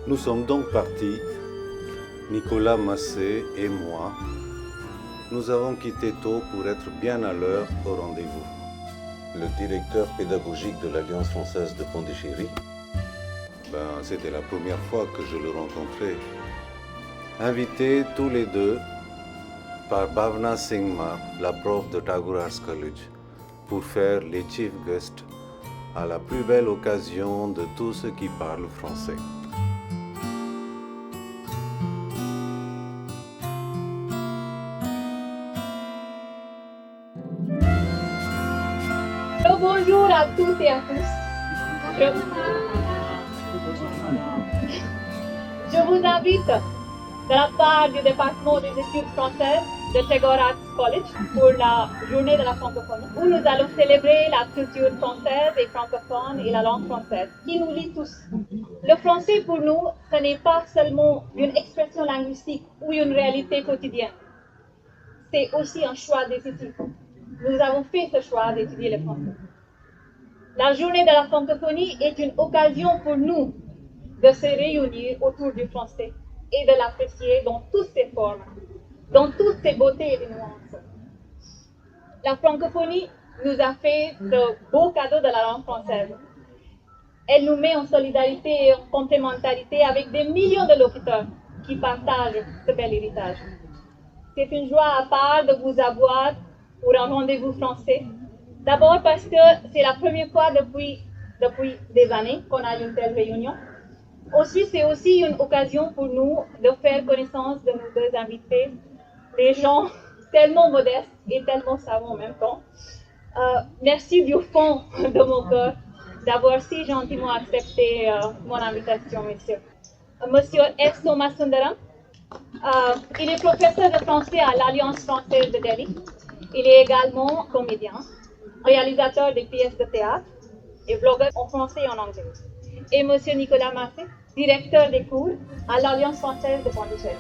Nous sommes donc partis, Nicolas Massé et moi. Nous avons quitté tôt pour être bien à l'heure au rendez-vous. Le directeur pédagogique de l'Alliance française de Pondichéry. C'était la première fois que je le rencontrais. Invités tous les deux par Bhavna Singhma, la prof de Tagore Arts College, pour faire les chief guests à la plus belle occasion de tous ceux qui parlent français. Bonjour à toutes et à tous. Je vous invite de la part du département des études françaises de Tagore Arts College pour la journée de la francophonie, où nous allons célébrer la culture française et francophone et la langue française, qui nous lie tous. Le français pour nous, ce n'est pas seulement une expression linguistique ou une réalité quotidienne. C'est aussi un choix décisif. Nous avons fait ce choix d'étudier le français. La journée de la francophonie est une occasion pour nous de se réunir autour du français et de l'apprécier dans toutes ses formes, dans toutes ses beautés et nuances. La francophonie nous a fait de beaux cadeaux de la langue française. Elle nous met en solidarité et en complémentarité avec des millions de locuteurs qui partagent ce bel héritage. C'est une joie à part de vous avoir pour un rendez-vous français. D'abord parce que c'est la première fois depuis des années qu'on a une telle réunion. Ensuite, c'est aussi une occasion pour nous de faire connaissance de nos deux invités, des gens tellement modestes et tellement savants en même temps. Merci du fond de mon cœur d'avoir si gentiment accepté mon invitation, monsieur. Monsieur S. Somasundaram, il est professeur de français à l'Alliance française de Delhi. Il est également comédien, réalisateur des pièces de théâtre et blogueur en français et en anglais. Et M. Nicolas Massé, directeur des cours à l'Alliance française de Pondichéry.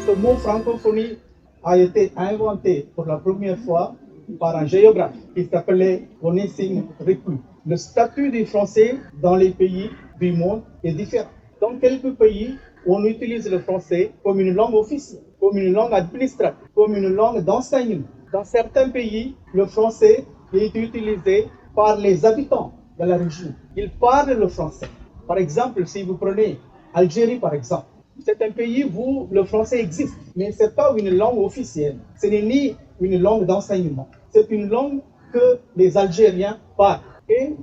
Ce mot francophonie a été inventé pour la première fois par un géographe qui s'appelait Onesime Reclus. Le statut du français dans les pays du monde est différent. Dans quelques pays, on utilise le français comme une langue officielle, comme une langue administrative, comme une langue d'enseignement. Dans certains pays, le français est utilisé par les habitants de la région. Ils parlent le français. Par exemple, si vous prenez Algérie, par exemple, c'est un pays où le français existe, mais ce n'est pas une langue officielle. Ce n'est ni une langue d'enseignement. C'est une langue que les Algériens parlent. Et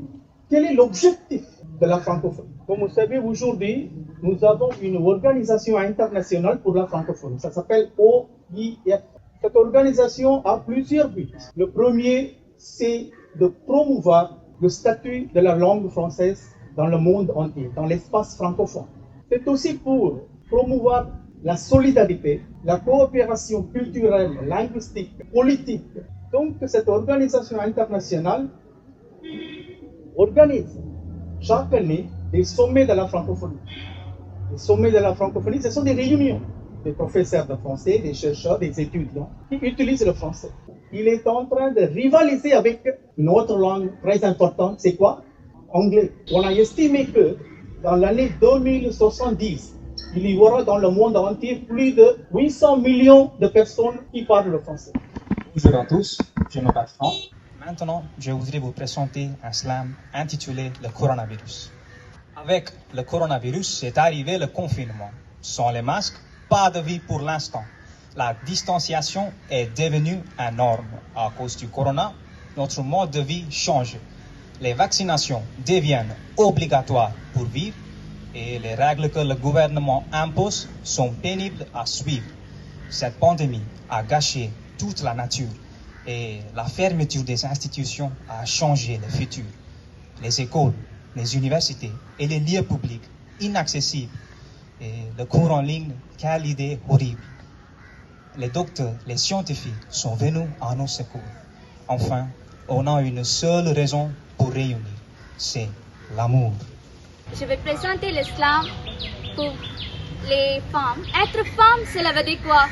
quel est l'objectif de la francophonie? Comme vous savez, aujourd'hui, nous avons une organisation internationale pour la francophonie. Ça s'appelle OIF. Cette organisation a plusieurs buts. Le premier, c'est de promouvoir le statut de la langue française dans le monde entier, dans l'espace francophone. C'est aussi pour promouvoir la solidarité, la coopération culturelle, linguistique, politique. Donc, cette organisation internationale organise chaque année des sommets de la francophonie. Les sommets de la francophonie, ce sont des réunions des professeurs de français, des chercheurs, des étudiants qui utilisent le français. Il est en train de rivaliser avec une autre langue très importante, c'est quoi? Anglais. On a estimé que dans l'année 2070, il y aura dans le monde entier plus de 800 millions de personnes qui parlent le français. Bonjour à tous, je m'appelle Franck. Maintenant, je voudrais vous présenter un slam intitulé « Le coronavirus ». Avec le coronavirus, est arrivé le confinement. Sans les masques, pas de vie pour l'instant. La distanciation est devenue une norme. À cause du corona, notre mode de vie change. Les vaccinations deviennent obligatoires pour vivre et les règles que le gouvernement impose sont pénibles à suivre. Cette pandémie a gâché toute la nature et la fermeture des institutions a changé le futur. Les écoles, les universités et les lieux publics inaccessibles et le cours en ligne, quelle idée horrible. Les docteurs, les scientifiques sont venus à nos secours. Enfin, on a une seule raison pour réunir, c'est l'amour. Je vais présenter l'islam pour les femmes. Être femme, cela veut dire quoi?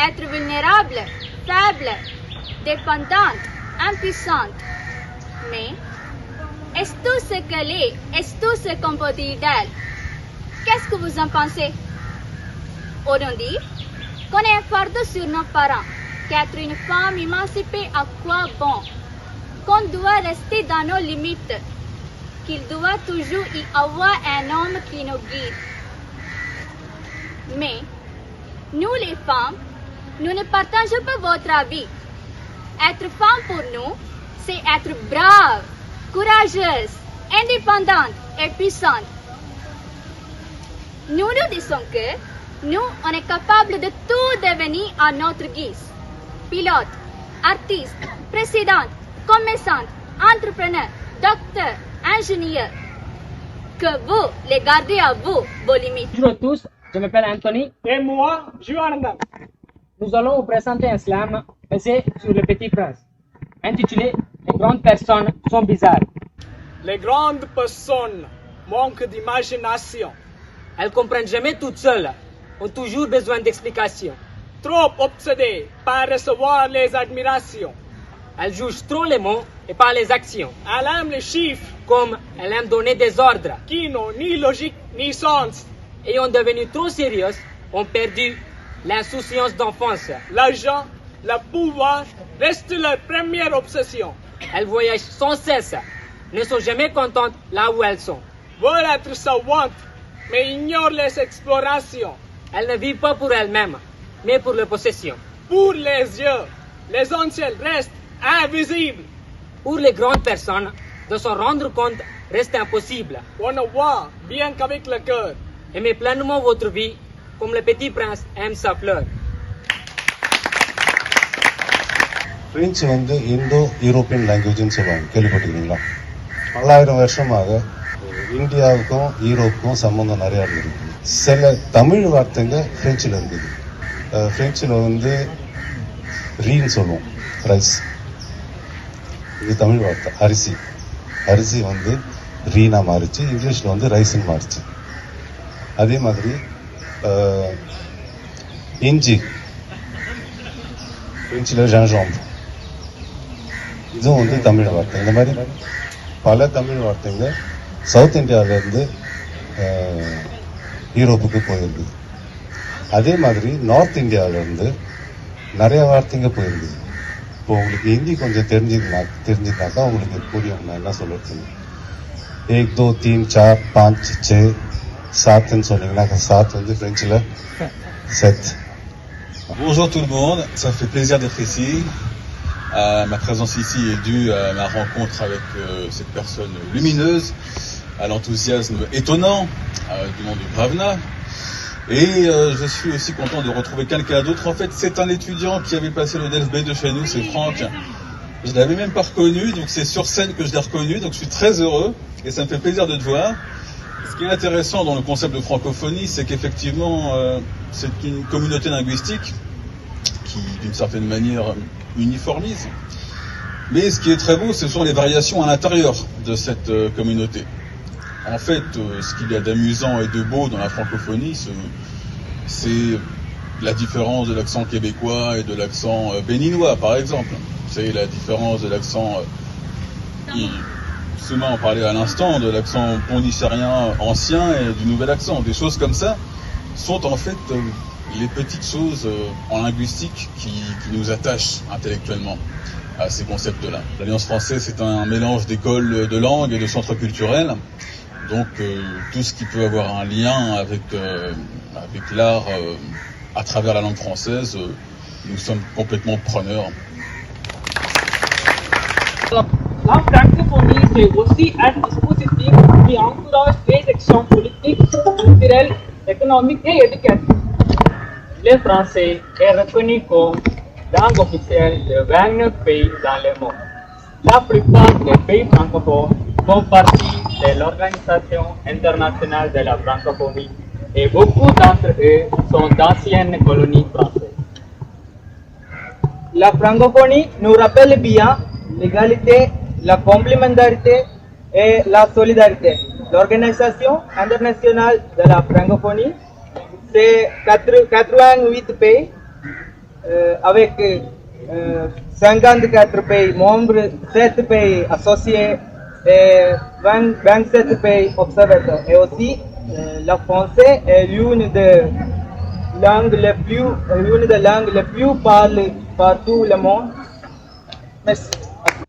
être vulnérable, faible, dépendante, impuissante. Mais est-ce tout ce qu'elle est? Est-ce tout ce qu'on peut dire d'elle? Qu'est-ce que vous en pensez? On dit qu'on est un fardeau sur nos parents, qu'être une femme émancipée à quoi bon? Qu'on doit rester dans nos limites, qu'il doit toujours y avoir un homme qui nous guide. Mais nous les femmes, nous ne partageons pas votre avis. Être femme pour nous, c'est être brave, courageuse, indépendante et puissante. Nous nous disons que nous, on est capable de tout devenir à notre guise. Pilote, artiste, présidente, commerçante, entrepreneur, docteur, ingénieur. Que vous, les gardez à vous, vos limites. Bonjour à tous, je m'appelle Anthony. Et moi, Juananda. Nous allons vous présenter un slam basé sur le Petit Prince, intitulé Les grandes personnes sont bizarres. Les grandes personnes manquent d'imagination. Elles comprennent jamais toutes seules, ont toujours besoin d'explications. Trop obsédées par recevoir les admirations. Elles jugent trop les mots et pas les actions. Elle aime les chiffres Comme elles aiment donner des ordres. qui n'ont ni logique ni sens. Ayant devenu trop sérieuses, ont perdu l'insouciance d'enfance. L'argent, le pouvoir restent leur première obsession. Elles voyagent sans cesse, ne sont jamais contentes là où elles sont. Veulent être savantes, mais ignorent les explorations. Elles ne vivent pas pour elles-mêmes, mais pour leurs possessions. Pour les yeux, l'essentiel reste invisible. Pour les grandes personnes, de s'en rendre compte reste impossible. On ne voit bien qu'avec le cœur. Aimez pleinement votre vie, comme le Petit Prince aime sa fleur. French வந்து இந்தோ யூரோப்பியன் லாங்குவேஜ்னு சொல்லுவாங்க, கேள்விப்பட்டிருக்கீங்களா? 1000 வருஷமாக இந்தியாவுக்கும் யூரோப்புக்கும் சம்பந்தம் நிறையா இருக்குது. சில தமிழ் வார்த்தைங்க ஃப்ரெஞ்சில் இருக்குது. ஃப்ரெஞ்சில் வந்து ரீன்னு சொல்லுவோம், ரைஸ். இது தமிழ் வார்த்தை அரிசி. அரிசி வந்து ரீனா மாறிச்சு, இங்கிலீஷில் வந்து ரைஸ்ன்னு மாறிச்சு. அதே மாதிரி இஞ்சி ஃப்ரெஞ்சில் ஜான்ஜாம்பு, இதுவும் வந்து தமிழ் வார்த்தை. இந்த மாதிரி பல தமிழ் வார்த்தைங்க சவுத் இந்தியாவிலேருந்து யூரோப்புக்கு போயிருக்குது. அதே மாதிரி நார்த் இந்தியாவிலேருந்து நிறைய வார்த்தைங்க போயிருக்குது. இப்போ உங்களுக்கு ஹிந்தி கொஞ்சம் தெரிஞ்சுதுனாக்கா உங்களுக்கு புரியும் நான் என்ன சொல்லிருக்கேன். 1 2 3 4 5 6 7ன்னு சொன்னீங்கன்னாக்கா 7 வந்து ஃப்ரெஞ்சில் 7. Bonjour tout le monde, ça me fait plaisir d'être ici. Ma présence ici est due à ma rencontre avec cette personne lumineuse, à l'enthousiasme étonnant du monde du Bravna. Et je suis aussi content de retrouver quelqu'un d'autre. En fait, c'est un étudiant qui avait passé le DFB de chez nous, c'est Franck. Je ne l'avais même pas reconnu, donc c'est sur scène que je l'ai reconnu, donc je suis très heureux et ça me fait plaisir de te voir. Ce qui est intéressant dans le concept de francophonie, c'est qu'effectivement, c'est une communauté linguistique qui, d'une certaine manière, uniformise. Mais ce qui est très beau, ce sont les variations à l'intérieur de cette communauté. En fait, ce qu'il y a d'amusant et de beau dans la francophonie, c'est la différence de l'accent québécois et de l'accent béninois, par exemple. C'est la différence de l'accent... Souvent, on parlait à l'instant de l'accent pondicérien ancien et du nouvel accent. Des choses comme ça sont en fait les petites choses en linguistique qui nous attachent intellectuellement à ces concepts-là. L'Alliance française, c'est un mélange d'écoles de langues et de centres culturels. Donc tout ce qui peut avoir un lien avec l'art à travers la langue française, nous sommes complètement preneurs. La francophonie, c'est aussi un dispositif qui encourage les actions politiques, culturelles, économiques et éducatives. Le français est reconnu comme langue officielle de 29 pays dans le monde. La plupart des pays francophones font partie de l'Organisation internationale de la francophonie et beaucoup d'entre eux sont d'anciennes colonies françaises. La francophonie nous rappelle bien l'égalité, la complémentarité et la solidarité. L'Organisation internationale de la francophonie, c'est 88 pays avec 54 pays membres, 7 pays associés et 27 pays observateurs. Et aussi, le français est l'une des langues les plus parlées par tout le monde. Merci.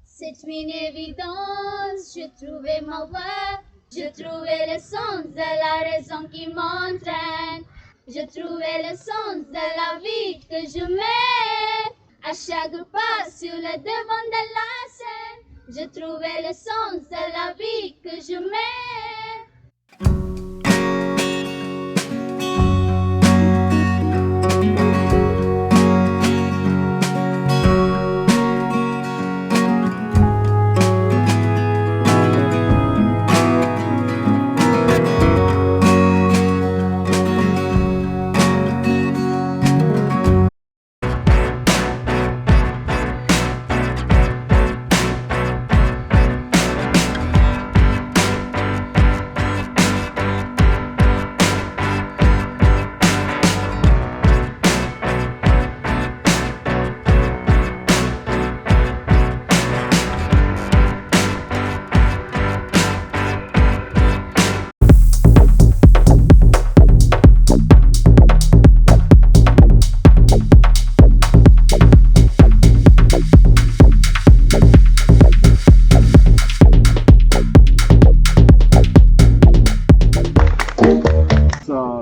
C'est une évidence, je trouvais ma voie, je trouvais le sens de la raison qui m'entraîne, je trouvais le sens de la vie que je mène. À chaque pas sur le devant de la scène, je trouvais le sens de la vie que je mène.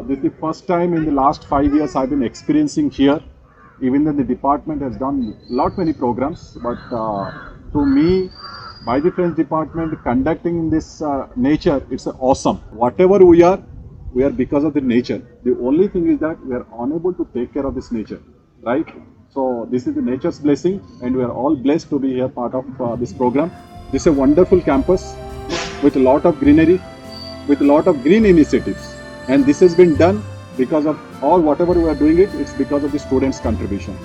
This is the first time in the last 5 years I've been experiencing here. Even though the department has done many programs, but to me, by the French department conducting in this nature, it's awesome. Whatever we are because of the nature. The only thing is that we are unable to take care of this nature, right? So this is the nature's blessing, and we are all blessed to be here part of this program. This is a wonderful campus with a lot of greenery, with a lot of green initiatives. And this has been done because of all whatever we are doing it's because of the students' contribution.